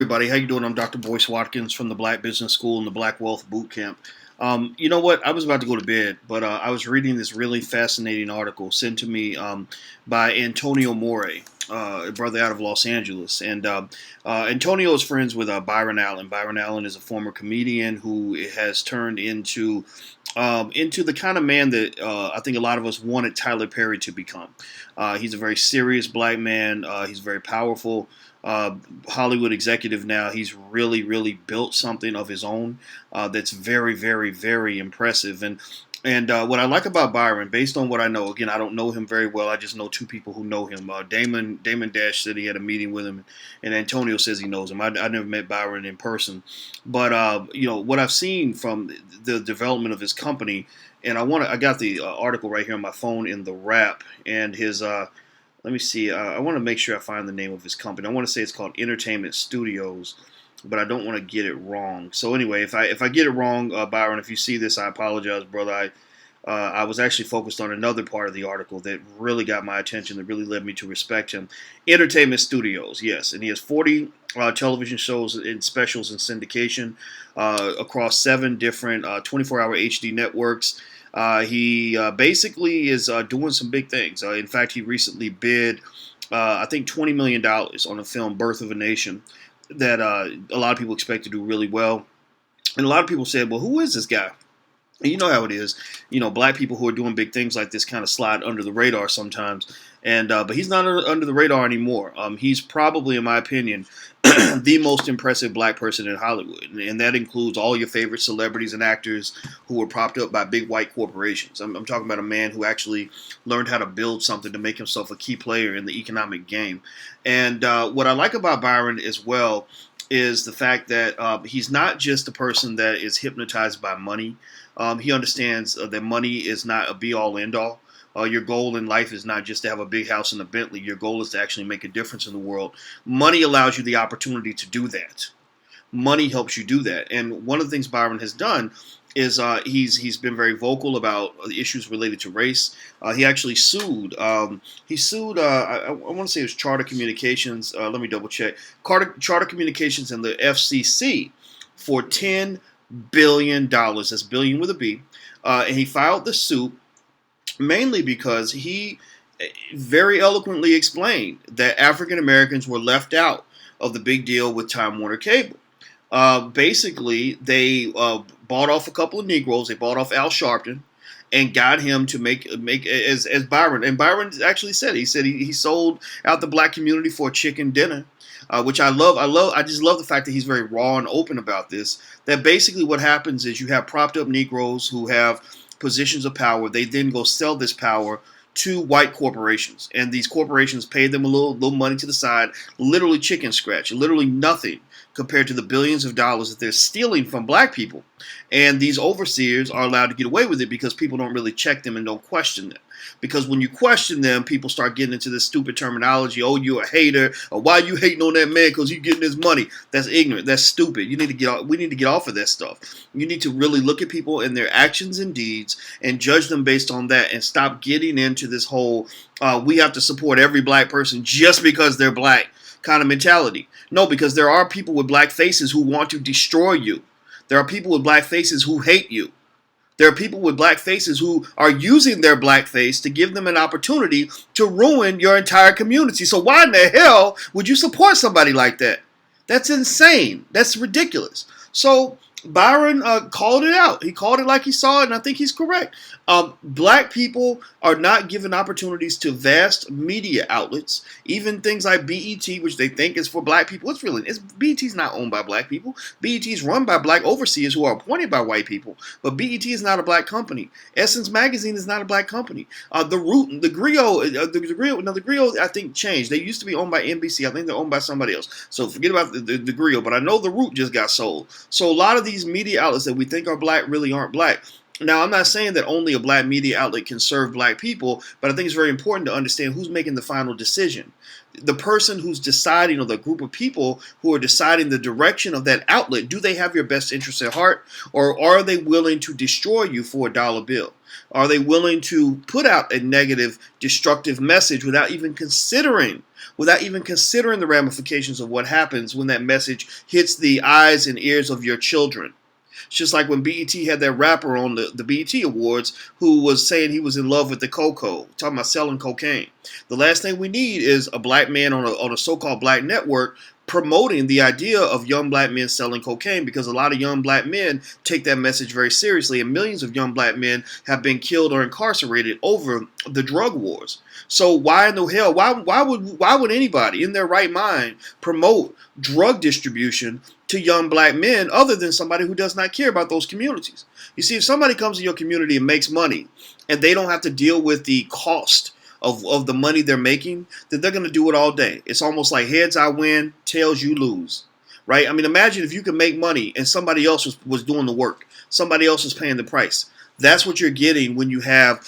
Everybody, how you doing? I'm Dr. Boyce Watkins from the Black Business School and the Black Wealth Boot Camp. You know what? I was about to go to bed, but I was reading this really fascinating article sent to me by Antonio More, a brother out of Los Angeles. And Antonio is friends with Byron Allen. Byron Allen is a former comedian who has turned into the kind of man that I think a lot of us wanted Tyler Perry to become. He's a very serious black man. He's very powerful. Hollywood executive now. He's really built something of his own that's very impressive. And what I like about Byron, based on what I know, again, I don't know him very well. I just know two people who know him. Damon Dash said he had a meeting with him, and Antonio says he knows him. I never met Byron in person, but what I've seen from the development of his company, and I got the article right here on my phone in the wrap, and his let me see. I want to make sure I find the name of his company. I want to say it's called Entertainment Studios, but I don't want to get it wrong. So anyway, if I get it wrong, Byron, if you see this, I apologize, brother. I was actually focused on another part of the article that really got my attention, that really led me to respect him. Entertainment Studios, yes, and he has 40 television shows and specials in syndication across 7 different 24-hour HD networks. He basically is doing some big things. In fact, he recently bid, I think, $20 million on the film Birth of a Nation that a lot of people expect to do really well. And a lot of people said, well, who is this guy? And you know how it is. Black people who are doing big things like this kind of slide under the radar sometimes. And but he's not under the radar anymore. He's probably, in my opinion, the most impressive black person in Hollywood, and that includes all your favorite celebrities and actors who were propped up by big white corporations. I'm talking about a man who actually learned how to build something to make himself a key player in the economic game. And what I like about Byron as well is the fact that he's not just a person that is hypnotized by money. He understands that money is not a be-all, end-all. Your goal in life is not just to have a big house and a Bentley. Your goal is to actually make a difference in the world. Money allows you the opportunity to do that. Money helps you do that. And one of the things Byron has done is he's been very vocal about issues related to race. He actually sued. He sued. I want to say it was Charter Communications. Let me double check. Charter Communications and the FCC for $10 billion. That's billion with a B. And he filed the suit mainly because he very eloquently explained that African Americans were left out of the big deal with Time Warner Cable. Basically, they bought off a couple of Negroes. They bought off Al Sharpton and got him to make as Byron. And Byron actually said, he sold out the black community for a chicken dinner. Which I love. I just love the fact that he's very raw and open about this. That basically what happens is you have propped up Negroes who have positions of power. They then go sell this power to white corporations, and these corporations pay them a little money to the side, literally chicken scratch, literally nothing compared to the billions of dollars that they're stealing from black people. And these overseers are allowed to get away with it because people don't really check them and don't question them. Because when you question them, people start getting into this stupid terminology. Oh, you're a hater. Or why you hating on that man because you getting his money? That's ignorant. That's stupid. We need to get off of that stuff. You need to really look at people and their actions and deeds and judge them based on that, and stop getting into this whole we have to support every black person just because they're black kind of mentality. No, because there are people with black faces who want to destroy you. There are people with black faces who hate you. There are people with black faces who are using their black face to give them an opportunity to ruin your entire community. So why in the hell would you support somebody like that? That's insane. That's ridiculous. So Byron called it out. He called it like he saw it, and I think he's correct. Black people are not given opportunities to vast media outlets, even things like BET, which they think is for black people. BET's not owned by black people. BET's run by black overseers who are appointed by white people. But BET is not a black company. Essence Magazine is not a black company. The Griot, I think changed. They used to be owned by NBC. I think they're owned by somebody else. So forget about the Griot. But I know the Root just got sold. So a lot of these media outlets that we think are black really aren't black. Now, I'm not saying that only a black media outlet can serve black people, but I think it's very important to understand who's making the final decision. The person who's deciding, or the group of people who are deciding the direction of that outlet, do they have your best interest at heart, or are they willing to destroy you for a dollar bill? Are they willing to put out a negative, destructive message without even considering without even considering the ramifications of what happens when that message hits the eyes and ears of your children. It's just like when BET had that rapper on the BET Awards who was saying he was in love with the cocoa, talking about selling cocaine. The last thing we need is a black man on a so-called black network promoting the idea of young black men selling cocaine, because a lot of young black men take that message very seriously, and millions of young black men have been killed or incarcerated over the drug wars. So why in the hell, why would anybody in their right mind promote drug distribution to young black men other than somebody who does not care about those communities? You see, if somebody comes to your community and makes money and they don't have to deal with the cost of the money they're making, then they're going to do it all day. It's almost like heads I win, tails you lose, right? I mean, imagine if you could make money and somebody else was doing the work. Somebody else was paying the price. That's what you're getting when you have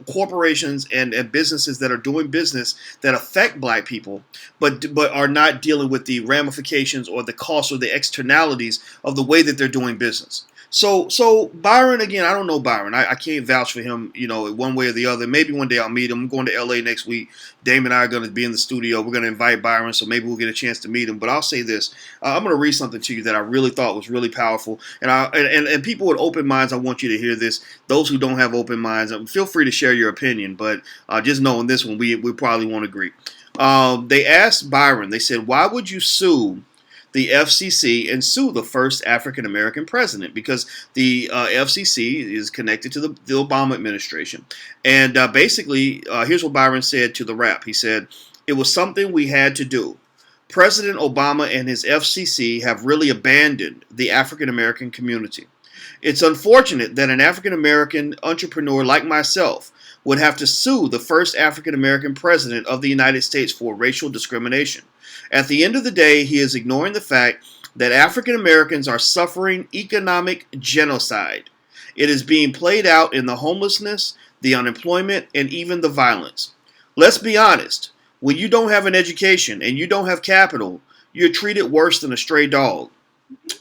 corporations and businesses that are doing business that affect black people, but are not dealing with the ramifications or the costs or the externalities of the way that they're doing business. So Byron, again, I don't know Byron. I can't vouch for him, one way or the other. Maybe one day I'll meet him. I'm going to LA next week. Dame and I are going to be in the studio. We're going to invite Byron, so maybe we'll get a chance to meet him. But I'll say this. I'm going to read something to you that I really thought was really powerful. And people with open minds, I want you to hear this. Those who don't have open minds, feel free to share your opinion. But just know in this one, we probably won't agree. They asked Byron, they said, why would you sue the FCC and sue the first African-American president? Because the FCC is connected to the Obama administration. And basically, here's what Byron said to the Wrap. He said, it was something we had to do. President Obama and his FCC have really abandoned the African-American community. It's unfortunate that an African-American entrepreneur like myself would have to sue the first African-American president of the United States for racial discrimination. At the end of the day, he is ignoring the fact that African Americans are suffering economic genocide. It is being played out in the homelessness, the unemployment, and even the violence. Let's be honest. When you don't have an education and you don't have capital, you're treated worse than a stray dog.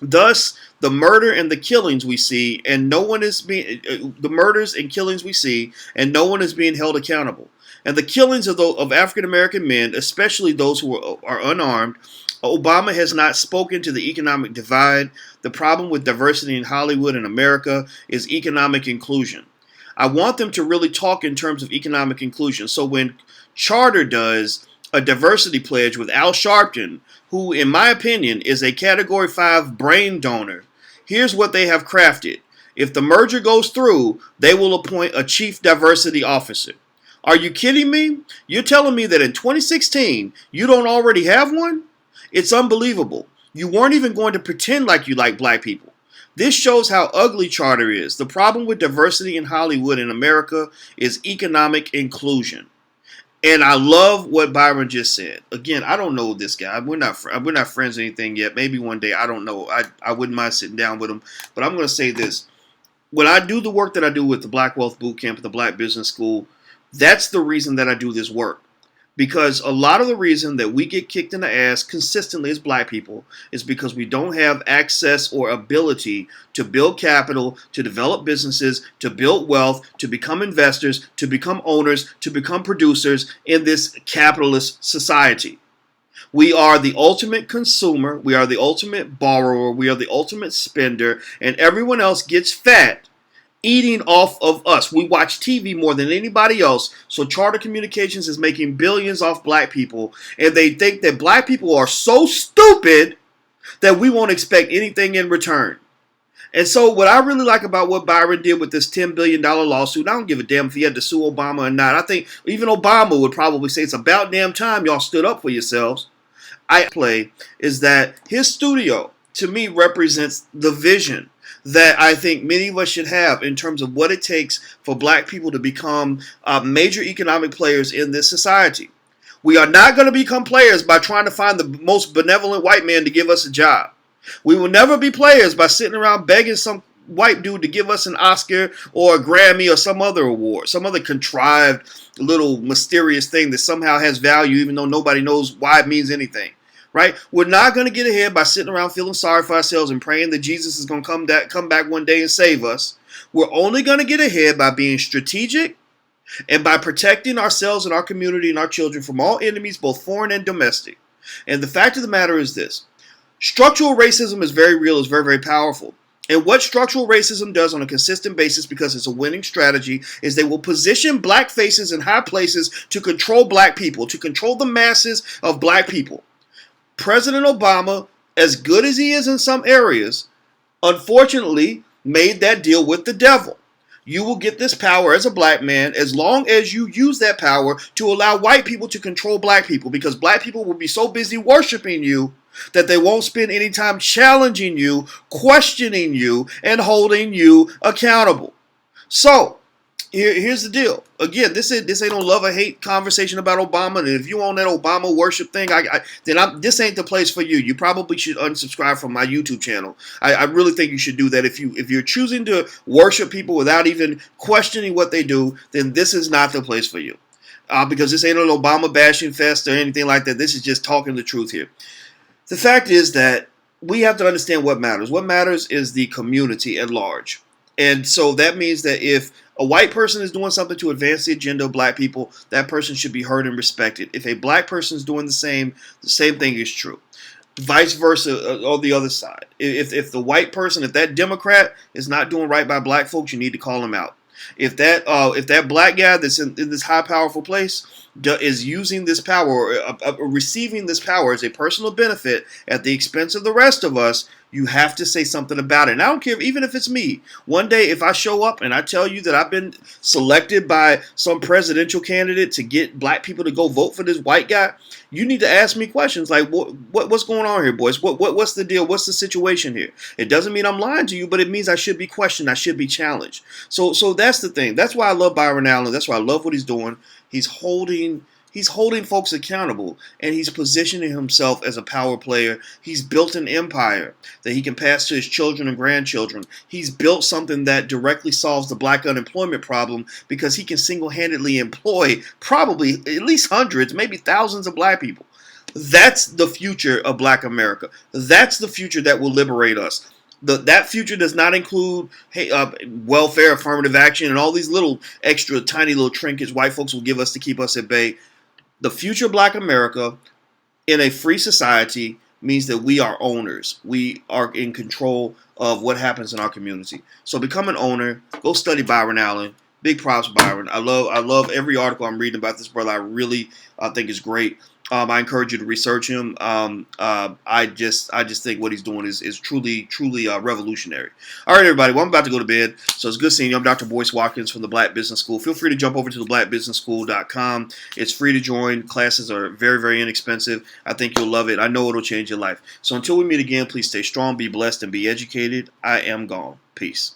Thus, the murder and the killings we see, and no one is being the murders and killings we see, and no one is being held accountable. And the killings of African American men, especially those who are unarmed, Obama has not spoken to the economic divide. The problem with diversity in Hollywood and America is economic inclusion. I want them to really talk in terms of economic inclusion. So when Charter does a diversity pledge with Al Sharpton, who in my opinion is a Category 5 brain donor, here's what they have crafted. If the merger goes through, they will appoint a chief diversity officer. Are you kidding me? You're telling me that in 2016, you don't already have one? It's unbelievable. You weren't even going to pretend like you like black people. This shows how ugly Charter is. The problem with diversity in Hollywood in America is economic inclusion. And I love what Byron just said. Again, I don't know this guy. We're not friends or anything yet. Maybe one day. I don't know. I wouldn't mind sitting down with him. But I'm going to say this. When I do the work that I do with the Black Wealth Boot Camp at the Black Business School, that's the reason that I do this work. Because a lot of the reason that we get kicked in the ass consistently as black people is because we don't have access or ability to build capital, to develop businesses, to build wealth, to become investors, to become owners, to become producers in this capitalist society. We are the ultimate consumer, we are the ultimate borrower, we are the ultimate spender, and everyone else gets fat eating off of us. We watch TV more than anybody else, so Charter Communications is making billions off black people, and they think that black people are so stupid that we won't expect anything in return. And so what I really like about what Byron did with this $10 billion lawsuit, I don't give a damn if he had to sue Obama or not. I think even Obama would probably say it's about damn time y'all stood up for yourselves. I play is that his studio, to me, represents the vision that I think many of us should have in terms of what it takes for black people to become major economic players in this society. We are not going to become players by trying to find the most benevolent white man to give us a job. We will never be players by sitting around begging some white dude to give us an Oscar or a Grammy or some other award, some other contrived little mysterious thing that somehow has value even though nobody knows why it means anything. Right? We're not going to get ahead by sitting around feeling sorry for ourselves and praying that Jesus is going to come back one day and save us. We're only going to get ahead by being strategic, and by protecting ourselves and our community and our children from all enemies, both foreign and domestic. And the fact of the matter is this: structural racism is very real, is very, very powerful. And what structural racism does on a consistent basis, because it's a winning strategy, is they will position black faces in high places to control black people, to control the masses of black people. President Obama, as good as he is in some areas, unfortunately made that deal with the devil. You will get this power as a black man as long as you use that power to allow white people to control black people, because black people will be so busy worshiping you that they won't spend any time challenging you, questioning you, and holding you accountable. So, here's the deal. Again, this ain't no love or hate conversation about Obama. And if you on that Obama worship thing, this ain't the place for you. You probably should unsubscribe from my YouTube channel. I really think you should do that. If you're choosing to worship people without even questioning what they do, then this is not the place for you. Because this ain't an Obama bashing fest or anything like that. This is just talking the truth here. The fact is that we have to understand what matters. What matters is the community at large. And so that means that if a white person is doing something to advance the agenda of black people, that person should be heard and respected. If a black person is doing the same thing is true. Vice versa on the other side. If the white person, if that Democrat is not doing right by black folks, you need to call him out. If that black guy that's in this high powerful place is using this power or receiving this power as a personal benefit at the expense of the rest of us, you have to say something about it. And I don't care, even if it's me. One day, if I show up and I tell you that I've been selected by some presidential candidate to get black people to go vote for this white guy, you need to ask me questions like, what's going on here, boys? What's the deal? What's the situation here? It doesn't mean I'm lying to you, but it means I should be questioned. I should be challenged. So that's the thing. That's why I love Byron Allen. That's why I love what he's doing. He's holding folks accountable, and he's positioning himself as a power player. He's built an empire that he can pass to his children and grandchildren. He's built something that directly solves the black unemployment problem, because he can single-handedly employ probably at least hundreds, maybe thousands of black people. That's the future of black America. That's the future that will liberate us. That future does not include welfare, affirmative action, and all these little extra tiny little trinkets white folks will give us to keep us at bay. The future of black America in a free society means that we are owners. We are in control of what happens in our community. So become an owner. Go study Byron Allen. Big props, Byron. I love every article I'm reading about this brother. I really think it's great. I encourage you to research him. I just think what he's doing is truly revolutionary. All right, everybody. Well, I'm about to go to bed, so it's good seeing you. I'm Dr. Boyce Watkins from the Black Business School. Feel free to jump over to theblackbusinessschool.com. It's free to join. Classes are very, very inexpensive. I think you'll love it. I know it'll change your life. So until we meet again, please stay strong, be blessed, and be educated. I am gone. Peace.